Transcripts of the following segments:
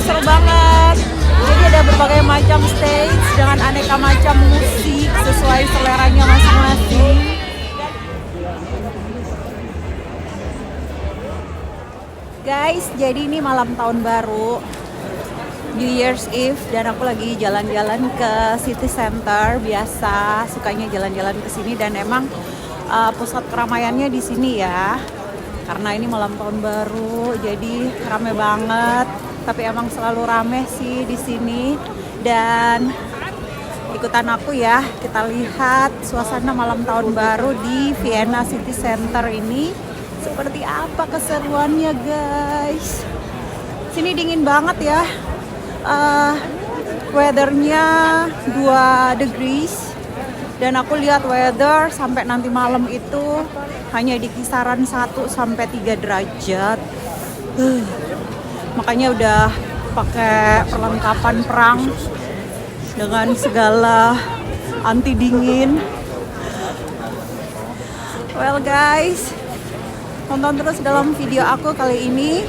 seru banget. Jadi ada berbagai macam stage dengan aneka macam musik sesuai seleranya masing-masing. Guys, jadi ini malam tahun baru, New Year's Eve, dan aku lagi jalan-jalan ke City Center. Biasa sukanya jalan-jalan ke sini, dan emang pusat keramaiannya di sini ya. Karena ini malam tahun baru, jadi rame banget. Tapi emang selalu rame sih di sini. Dan ikutan aku ya, kita lihat suasana malam tahun baru di Vienna City Center ini seperti apa keseruannya, guys. Sini dingin banget ya. Weathernya 2 degrees, dan aku lihat weather sampai nanti malam itu hanya di kisaran 1 sampai 3 derajat. Makanya udah pakai perlengkapan perang dengan segala anti dingin. Well guys, tonton terus dalam video aku kali ini.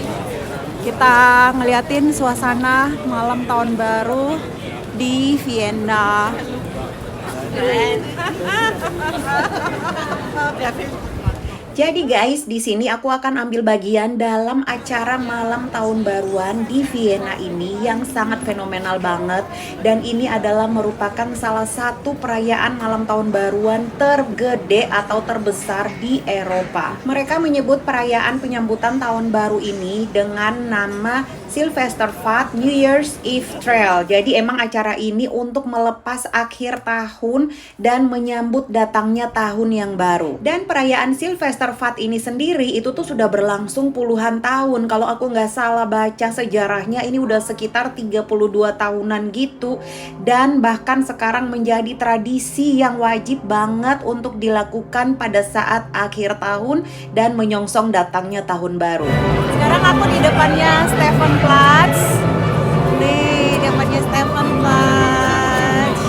Kita ngeliatin suasana malam tahun baru di Vienna. Jadi guys, di sini aku akan ambil bagian dalam acara malam tahun baruan di Vienna ini yang sangat fenomenal banget. Dan ini adalah merupakan salah satu perayaan malam tahun baruan tergede atau terbesar di Eropa. Mereka menyebut perayaan penyambutan tahun baru ini dengan nama Silvestervat New Year's Eve Trail. Jadi emang acara ini untuk melepas akhir tahun dan menyambut datangnya tahun yang baru. Dan perayaan Silvestervat ini sendiri itu tuh sudah berlangsung puluhan tahun. Kalau aku nggak salah baca sejarahnya, ini udah sekitar 32 tahunan gitu. Dan bahkan sekarang menjadi tradisi yang wajib banget untuk dilakukan pada saat akhir tahun dan menyongsong datangnya tahun baru. Sekarang aku di depannya Stephansplatz. Nih, depannya Stephansplatz.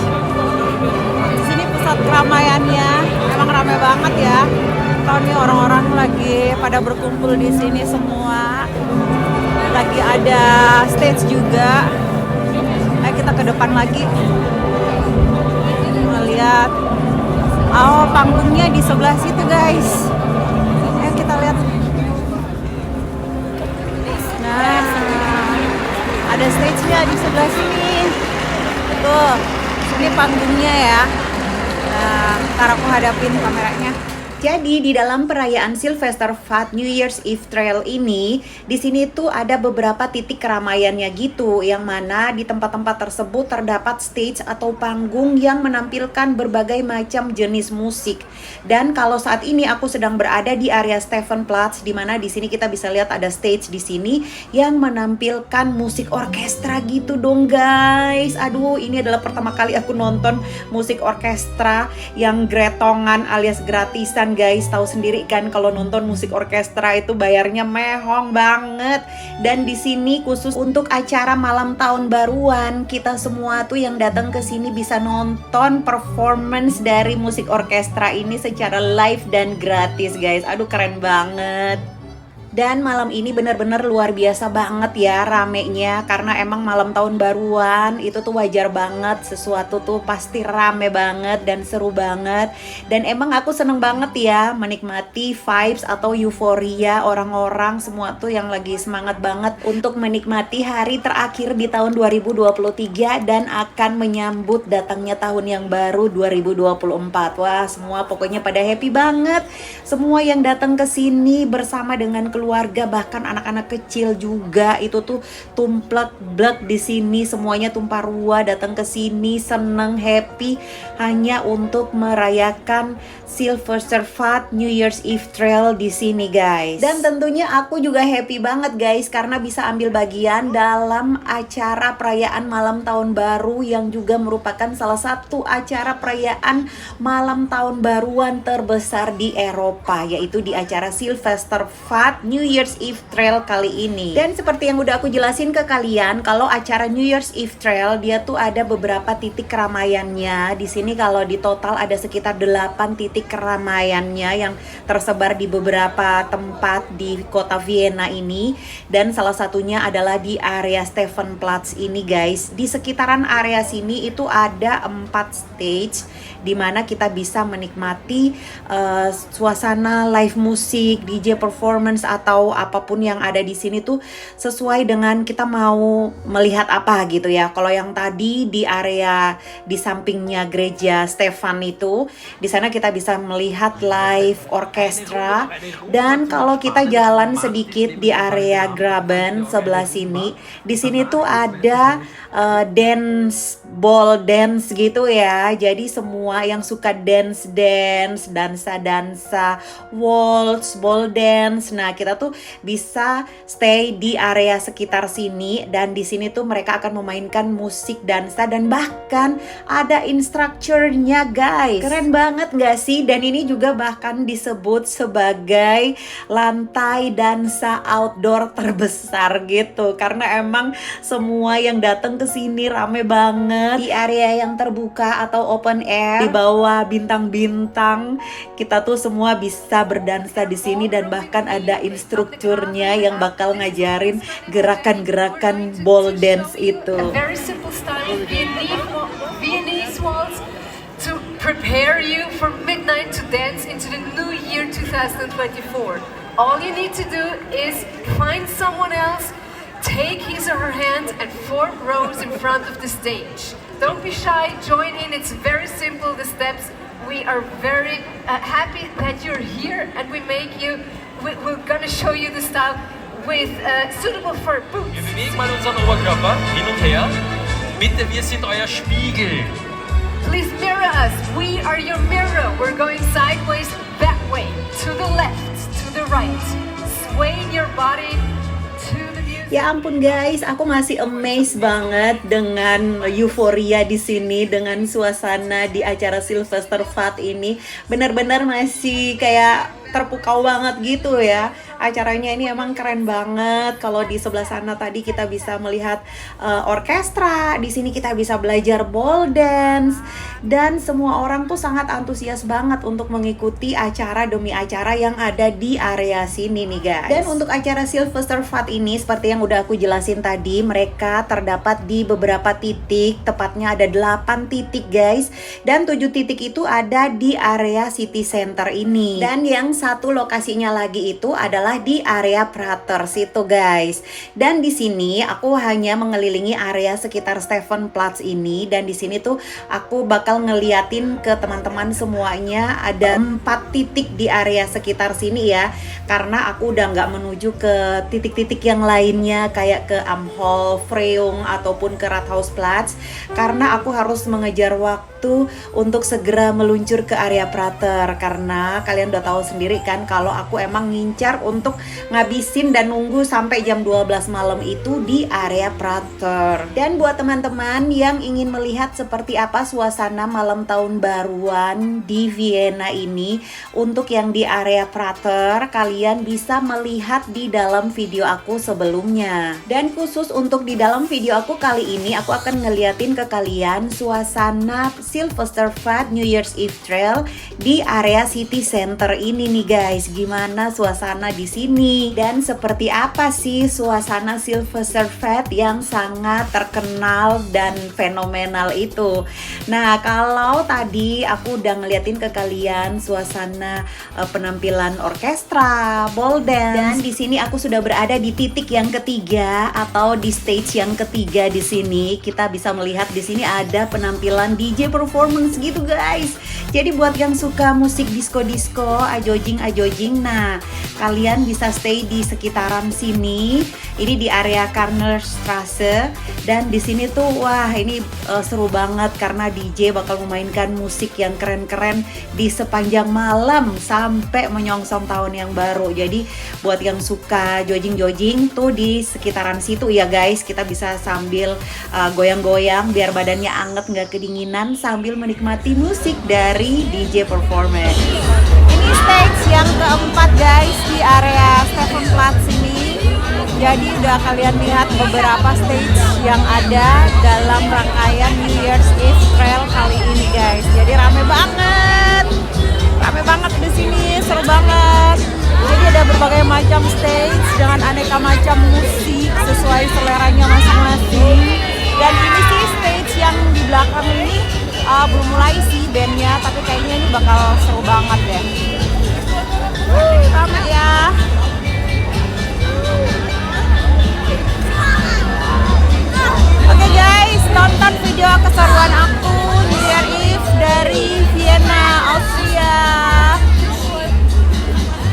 Di sini pusat keramaiannya, memang ramai banget ya. Tahun ini orang-orang lagi pada berkumpul di sini semua. Lagi ada stage juga. Ayo kita ke depan lagi. Lihat. Oh, panggungnya di sebelah situ, guys. Ayo kita lihat. Nah, ada stage-nya di sebelah sini. Tuh, sini panggungnya ya. Nah, ntar aku hadapin kameranya. Jadi di dalam perayaan Silvestervat New Year's Eve Trail ini, di sini tuh ada beberapa titik keramaiannya gitu, yang mana di tempat-tempat tersebut terdapat stage atau panggung yang menampilkan berbagai macam jenis musik. Dan kalau saat ini aku sedang berada di area Stephansplatz, di mana di sini kita bisa lihat ada stage di sini yang menampilkan musik orkestra gitu dong guys. Aduh, ini adalah pertama kali aku nonton musik orkestra yang gretongan alias gratisan. Guys, tahu sendiri kan kalau nonton musik orkestra itu bayarnya mehong banget. Dan di sini khusus untuk acara malam tahun baruan, kita semua tuh yang datang ke sini bisa nonton performance dari musik orkestra ini secara live dan gratis, guys. Aduh, keren banget. Dan malam ini benar-benar luar biasa banget ya ramenya, karena emang malam tahun baruan itu tuh wajar banget, sesuatu tuh pasti rame banget dan seru banget. Dan emang aku seneng banget ya menikmati vibes atau euforia orang-orang semua tuh yang lagi semangat banget untuk menikmati hari terakhir di tahun 2023 dan akan menyambut datangnya tahun yang baru 2024. Wah, semua pokoknya pada happy banget. Semua yang datang ke sini bersama dengan keluarga, bahkan anak-anak kecil juga itu tuh tumplek-blek di sini, semuanya tumpah ruah datang ke sini seneng happy hanya untuk merayakan Silvestervat New Year's Eve Trail di sini, guys. Dan tentunya aku juga happy banget guys karena bisa ambil bagian dalam acara perayaan malam tahun baru yang juga merupakan salah satu acara perayaan malam tahun baruan terbesar di Eropa, yaitu di acara Silvestervat New Year's Eve Trail kali ini. Dan seperti yang udah aku jelasin ke kalian, kalau acara New Year's Eve Trail dia tuh ada beberapa titik keramaiannya. Di sini kalau di total ada sekitar 8 titik keramaiannya yang tersebar di beberapa tempat di kota Vienna ini. Dan salah satunya adalah di area Stephansplatz ini guys. Di sekitaran area sini itu ada 4 stage di mana kita bisa menikmati suasana live musik, DJ performance atau apapun yang ada di sini tuh sesuai dengan kita mau melihat apa gitu ya. Kalau yang tadi di area di sampingnya gereja Stefan itu, di sana kita bisa melihat live orkestra. Dan kalau kita jalan sedikit di area Graben sebelah sini, di sini tuh ada ball dance gitu ya. Jadi semua yang suka dance, dansa, waltz, ball dance. Nah, kita tuh bisa stay di area sekitar sini, dan di sini tuh mereka akan memainkan musik dansa dan bahkan ada instrukturnya guys. Keren banget gak sih? Dan ini juga bahkan disebut sebagai lantai dansa outdoor terbesar gitu, karena emang semua yang datang ke sini rame banget. Di area yang terbuka atau open air, di bawah bintang-bintang, kita tuh semua bisa berdansa di sini, dan bahkan ada instrukturnya yang bakal ngajarin gerakan-gerakan ball dance itu. A very simple style Viennese waltz to prepare you for midnight to dance into the new year 2024. All you need to do is find someone else, take his or her hand and form rows in front of the stage. Don't be shy, join in, it's very simple, the steps. We are very happy that you're here, and we're gonna show you the style with suitable for boots. Wir bewegen mal unseren Oberkörper hin und her. Bitte, wir sind euer Spiegel. Please mirror us, we are your mirror. We're going sideways, that way, to the left, to the right. Swaying your body to the music. Ya ampun guys, aku masih amazed banget dengan euforia di sini, dengan suasana di acara Silvesterfest ini. Benar-benar masih kayak terpukau banget gitu ya. Acaranya ini emang keren banget. Kalau di sebelah sana tadi kita bisa melihat orkestra, di sini kita bisa belajar ball dance, dan semua orang tuh sangat antusias banget untuk mengikuti acara demi acara yang ada di area sini nih guys. Dan untuk acara Silvesterfest ini seperti yang udah aku jelasin tadi, mereka terdapat di beberapa titik, tepatnya ada 8 titik guys, dan 7 titik itu ada di area city center ini. Dan yang satu lokasinya lagi itu adalah di area Prater situ guys. Dan di sini aku hanya mengelilingi area sekitar Stephansplatz ini, dan di sini tuh aku bakal ngeliatin ke teman-teman semuanya ada 4 titik di area sekitar sini ya, karena aku udah nggak menuju ke titik-titik yang lainnya kayak ke Amhol, Freung ataupun ke Rathausplatz, karena aku harus mengejar waktu untuk segera meluncur ke area Prater, karena kalian udah tahu sendiri kan kalau aku emang ngincar untuk ngabisin dan nunggu sampai jam 12 malam itu di area Prater. Dan buat teman-teman yang ingin melihat seperti apa suasana malam tahun baruan di Vienna ini, untuk yang di area Prater kalian bisa melihat di dalam video aku sebelumnya. Dan khusus untuk di dalam video aku kali ini, aku akan ngeliatin ke kalian suasana Silvesterfest New Year's Eve Trail di area city center ini nih guys. Gimana suasana di sini dan seperti apa sih suasana Silvesterfest yang sangat terkenal dan fenomenal itu. Nah, kalau tadi aku udah ngeliatin ke kalian suasana penampilan orkestra, ball dance, dan di sini aku sudah berada di titik yang ketiga atau di stage yang ketiga. Di sini kita bisa melihat di sini ada penampilan DJ performance gitu guys. Jadi buat yang suka musik disco-disco, ajojing, nah kalian bisa stay di sekitaran sini. Ini di area Karnerstrasse, dan di sini tuh wah ini seru banget karena DJ bakal memainkan musik yang keren-keren di sepanjang malam sampai menyongsong tahun yang baru. Jadi buat yang suka jogging tuh di sekitaran situ ya guys, kita bisa sambil goyang-goyang biar badannya anget nggak kedinginan sambil menikmati musik dari DJ performance. Ini stage yang keempat guys di area Stephansplatz ini. Jadi udah kalian lihat beberapa stage yang ada dalam rangkaian New Year's Eve Trail kali ini guys. Jadi rame banget di sini, seru banget. Jadi ada berbagai macam stage dengan aneka macam musik sesuai seleranya masing-masing. Dan ini sih stage yang di belakang ini belum mulai sih bandnya, tapi kayaknya ini bakal seru banget deh. Rame ya. Oke guys, tonton video keseruan aku New Year Eve dari Vienna, Austria.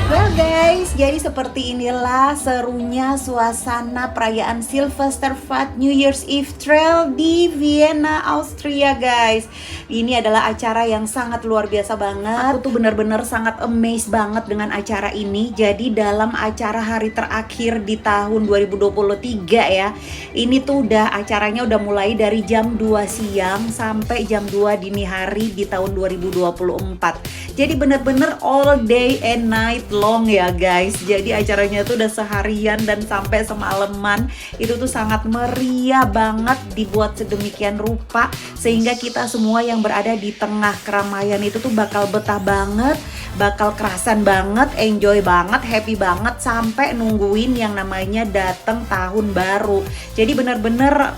Well guys, jadi seperti inilah serunya suasana perayaan Silvesterfahrt New Year's Eve Trail di Vienna, Austria guys. Ini adalah acara yang sangat luar biasa banget. Aku tuh bener-bener sangat amazed banget dengan acara ini. Jadi dalam acara hari terakhir di tahun 2023 ya, ini tuh acaranya udah mulai dari jam 2 siang sampai jam 2 dini hari di tahun 2024. Jadi bener-bener all day and night long ya guys. Jadi acaranya tuh udah seharian dan sampai semalaman. Itu tuh sangat meriah banget, dibuat sedemikian rupa sehingga kita semua yang berada di tengah keramaian itu tuh bakal betah banget, bakal kerasan banget, enjoy banget, happy banget sampai nungguin yang namanya datang tahun baru. Jadi bener-bener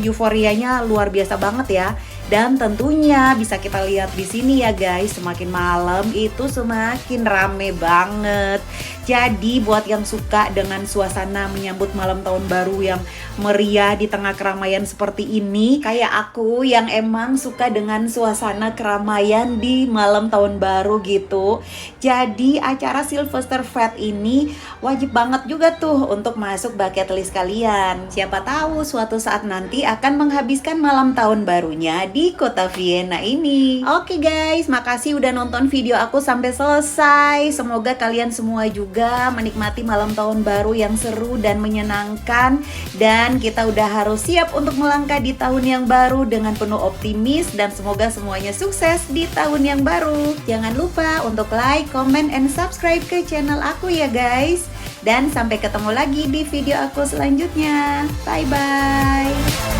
euforianya luar biasa banget ya. Dan tentunya bisa kita lihat di sini ya guys, semakin malam itu semakin rame banget. Jadi buat yang suka dengan suasana menyambut malam tahun baru yang meriah di tengah keramaian seperti ini, kayak aku yang emang suka dengan suasana keramaian di malam tahun baru gitu. Jadi acara Silvesterfahrt ini wajib banget juga tuh untuk masuk bucket list kalian. Siapa tahu suatu saat nanti akan menghabiskan malam tahun barunya di kota Vienna ini. Oke guys, makasih udah nonton video aku sampai selesai. Semoga kalian semua juga menikmati malam tahun baru yang seru dan menyenangkan. Dan kita udah harus siap untuk melangkah di tahun yang baru dengan penuh optimis. Dan semoga semuanya sukses di tahun yang baru. Jangan lupa untuk like, comment, and subscribe ke channel aku ya guys. Dan sampai ketemu lagi di video aku selanjutnya. Bye-bye.